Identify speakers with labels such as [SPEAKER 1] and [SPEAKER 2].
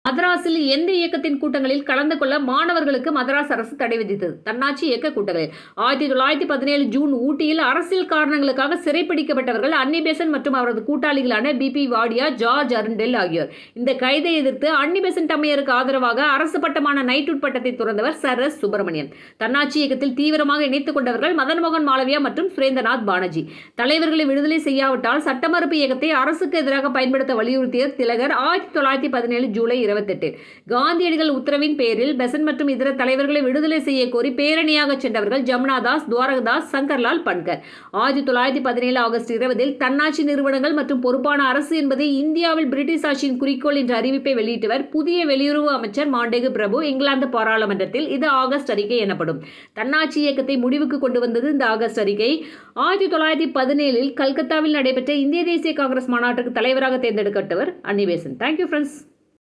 [SPEAKER 1] மதராஸில் எந்த இயக்கத்தின் கூட்டங்களில் கலந்து கொள்ள மாணவர்களுக்கு மதராஸ் அரசு தடை விதித்தது? தன்னாட்சி இயக்க கூட்டங்களில். 1917 ஜூன் ஊட்டியில் அரசியல் காரணங்களுக்காக சிறைப்பிடிக்கப்பட்டவர்கள் அன்னி பெசன்ட் மற்றும் அவரது கூட்டாளிகளான பிபி வாடியா, ஜார்ஜ் அருண்டெல் ஆகியோர். இந்த கைதை எதிர்த்து அன்னி பெசன்ட் அம்மையாருக்கு ஆதரவாக அரசு பட்டமான நைட்வுட் பட்டத்தை துறந்தவர் சர் எஸ். சுப்பிரமணியன். தன்னாட்சி இயக்கத்தில் தீவிரமாக இணைத்துக் கொண்டவர்கள் மதன் மோகன் மாளவியா மற்றும் சுரேந்திரநாத் பானர்ஜி. தலைவர்களை விடுதலை செய்யாவிட்டால் சட்ட மறுப்பு இயக்கத்தை அரசுக்கு எதிராக பயன்படுத்த வலியுறுத்திய திலகர் 1917 ஜூலை 28 காந்தியடிகள் உத்தரவின் பேரில் பெசன்ட் மற்றும் இதர தலைவர்களை விடுதலை செய்ய கோரி பேரணியாக சென்றவர்கள் ஜமுனாதாஸ், துவாரகதாஸ், சங்கர்லால் பன்கர். 1917 ஆகஸ்ட் 20 தன்னாட்சி நிறுவனங்கள் மற்றும் பொறுப்பான அரசு என்பதை இந்தியாவில் பிரிட்டிஷ் ஆட்சியின் குறிக்கோள் என்ற அறிவிப்பை வெளியிட்டவர் புதிய வெளியுறவு அமைச்சர் மாண்டேகு பிரபு. இங்கிலாந்து பாராளுமன்றத்தில் இது ஆகஸ்ட் அறிக்கை எனப்படும். தன்னாட்சி இயக்கத்தை முடிவுக்கு கொண்டு வந்தது இந்த ஆகஸ்ட் அறிக்கை. 1917 கல்கத்தாவில் நடைபெற்ற இந்திய தேசிய காங்கிரஸ் மாநாட்டுக்கு தலைவராக தேர்ந்தெடுக்கப்பட்டவர் அன்னி பெசன்ட். Thank you friends.